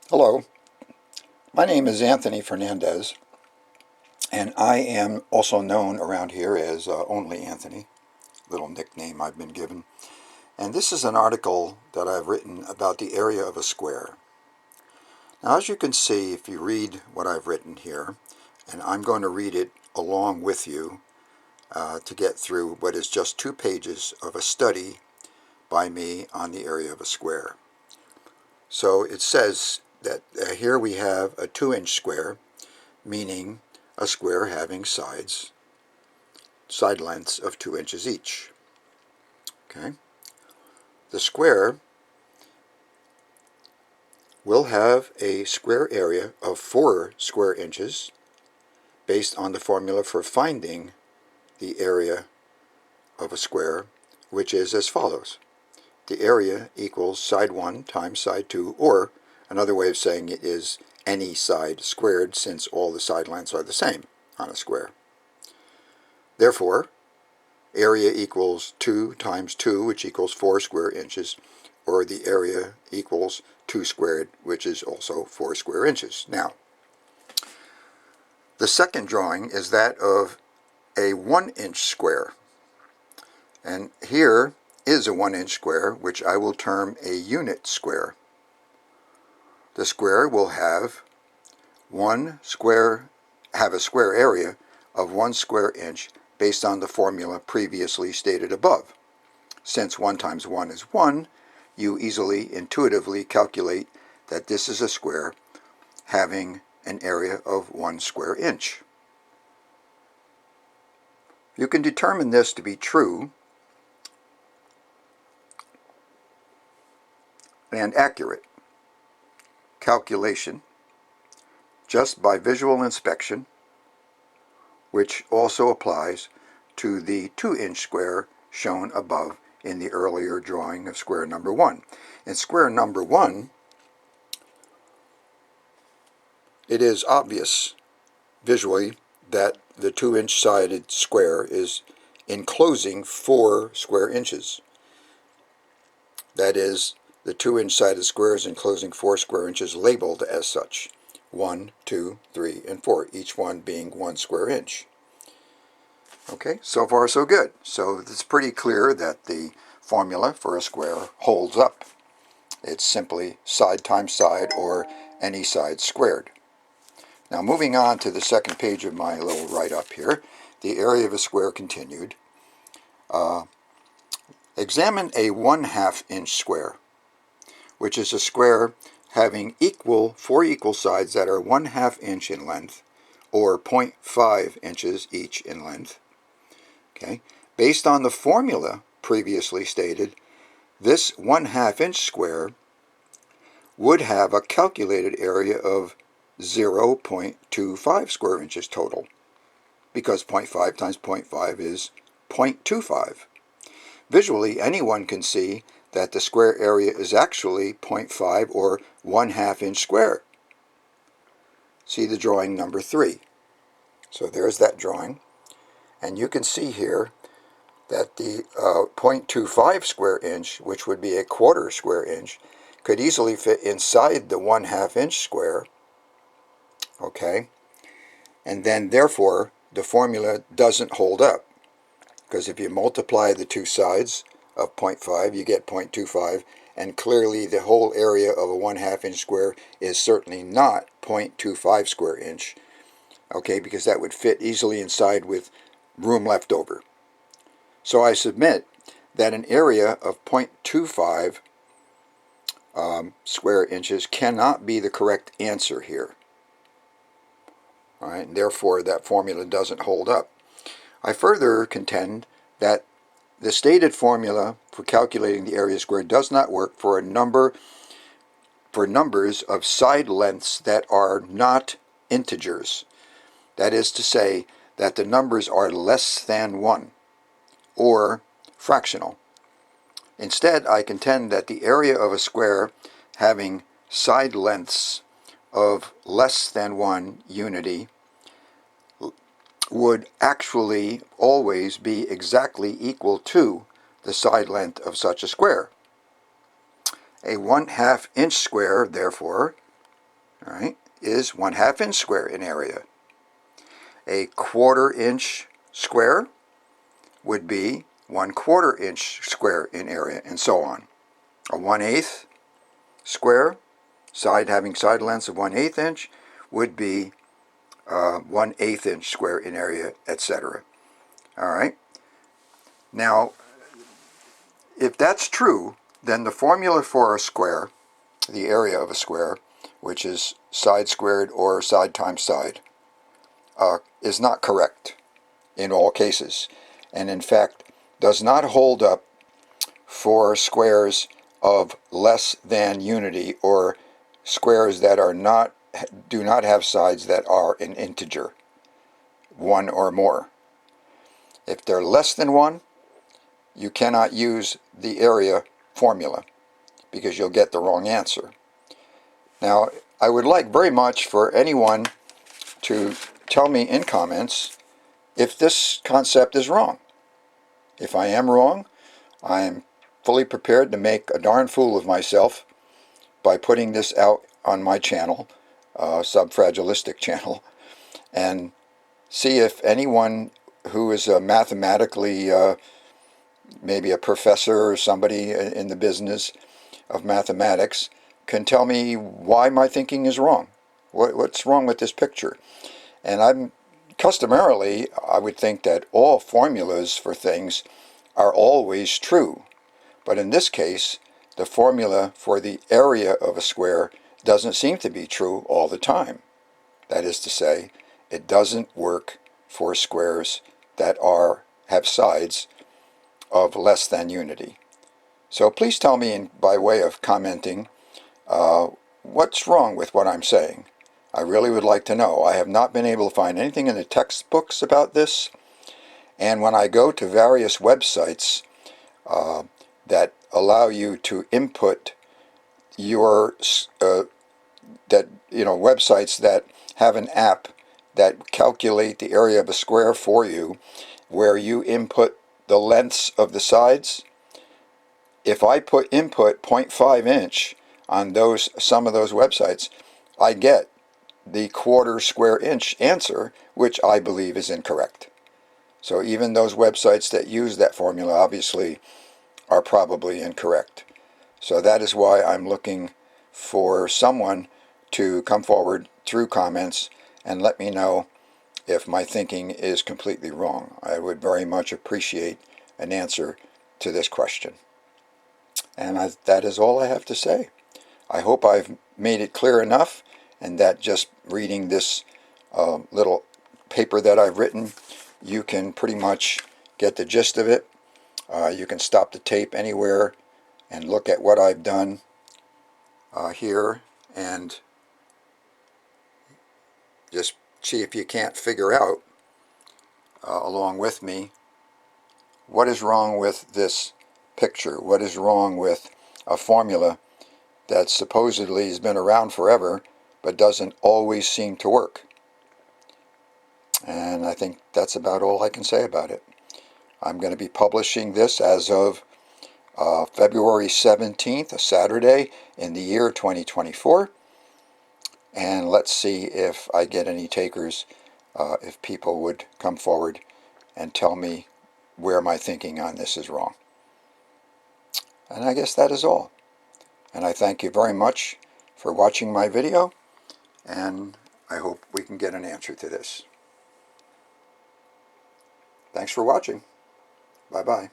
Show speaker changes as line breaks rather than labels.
Hello, my name is Anthony Fernandez, and I am also known around here as OnlyAnthony, little nickname I've been given. And this is an article that I've written about the area of a square. Now, as you can see, if you read what I've written here, and I'm going to read it along with you to get through what is just 2 pages of a study by me on the area of a square. So it says that here we have a 2-inch square, meaning a square having side lengths of 2 inches each. Okay. The square will have a square area of 4 square inches based on the formula for finding the area of a square, which is as follows. The area equals side 1 times side 2, or another way of saying it is any side squared, since all the side lengths are the same on a square. Therefore, area equals 2 times 2, which equals 4 square inches, or the area equals 2 squared, which is also 4 square inches. Now, the second drawing is that of a 1-inch square. And here is a 1-inch square, which I will term a unit square. The square will have a square area of 1 square inch based on the formula previously stated above. Since 1 times 1 is 1, you easily, intuitively calculate that this is a square having an area of 1 square inch. You can determine this to be true and accurate calculation just by visual inspection, which also applies to the 2-inch square shown above in the earlier drawing of square number 1. In square number 1, it is obvious visually that the 2-inch sided square is enclosing 4 square inches. That is, the 2-inch sided square is enclosing 4 square inches labeled as such. 1, 2, 3, and 4, each one being 1 square inch. Okay, so far so good. So it's pretty clear that the formula for a square holds up. It's simply side times side, or any side squared. Now, moving on to the second page of my little write-up here, the area of a square continued. Examine a 1/2 inch square, which is a square having 4 equal sides that are 1/2 inch in length, or 0.5 inches each in length. Okay. Based on the formula previously stated, this 1/2 inch square would have a calculated area of 0.25 square inches total, because 0.5 times 0.5 is 0.25. Visually, anyone can see that the square area is actually 0.5, or 1/2 inch square. See the drawing number 3. So there's that drawing. And you can see here that the 0.25 square inch, which would be a 1/4 square inch, could easily fit inside the 1/2 inch square. Okay? And then, therefore, the formula doesn't hold up, because if you multiply the 2 sides of 0.5, you get 0.25, and clearly the whole area of a 1/2 inch square is certainly not 0.25 square inch. Okay, because that would fit easily inside with room left over. So I submit that an area of 0.25 square inches cannot be the correct answer here. All right, and therefore that formula doesn't hold up. I further contend that the stated formula for calculating the area squared does not work for numbers of side lengths that are not integers. That is to say, that the numbers are less than 1, or fractional. Instead, I contend that the area of a square having side lengths of less than 1 unity would actually always be exactly equal to the side length of such a square. A 1/2 inch square, therefore, all right, is 1/2 inch square in area. A 1/4 inch square would be 1/4 inch square in area, and so on. A 1/8 square, having side lengths of 1/8 inch, would be 1/8 inch square in area, etc. All right. Now, if that's true, then the formula for a square, the area of a square, which is side squared or side times side, is not correct in all cases, and in fact does not hold up for squares of less than unity, or squares that do not have sides that are an integer, 1 or more. If they're less than 1, you cannot use the area formula because you'll get the wrong answer. Now, I would like very much for anyone to tell me in comments if this concept is wrong. If I am wrong, I am fully prepared to make a darn fool of myself by putting this out on my channel, Subfragilistic channel, and see if anyone who is mathematically, maybe a professor or somebody in the business of mathematics, can tell me why my thinking is wrong. What's wrong with this picture? And customarily, I would think that all formulas for things are always true. But in this case, the formula for the area of a square doesn't seem to be true all the time. That is to say, it doesn't work for squares that have sides of less than unity. So please tell me by way of commenting what's wrong with what I'm saying. I really would like to know. I have not been able to find anything in the textbooks about this, and when I go to various websites that allow you to input your websites that have an app that calculate the area of a square for you, where you input the lengths of the sides. If I input 0.5 inch on some of those websites, I get the 1/4 square inch answer, which I believe is incorrect. So even those websites that use that formula obviously are probably incorrect. So that is why I'm looking for someone to come forward through comments and let me know if my thinking is completely wrong. I would very much appreciate an answer to this question. And that is all I have to say. I hope I've made it clear enough, and that just reading this little paper that I've written, you can pretty much get the gist of it. You can stop the tape anywhere and look at what I've done here, and just see if you can't figure out, along with me, what is wrong with this picture. What is wrong with a formula that supposedly has been around forever but doesn't always seem to work. And I think that's about all I can say about it. I'm going to be publishing this as of February 17th, a Saturday in the year 2024. And let's see if I get any takers, if people would come forward and tell me where my thinking on this is wrong. And I guess that is all. And I thank you very much for watching my video, and I hope we can get an answer to this. Thanks for watching. Bye-bye.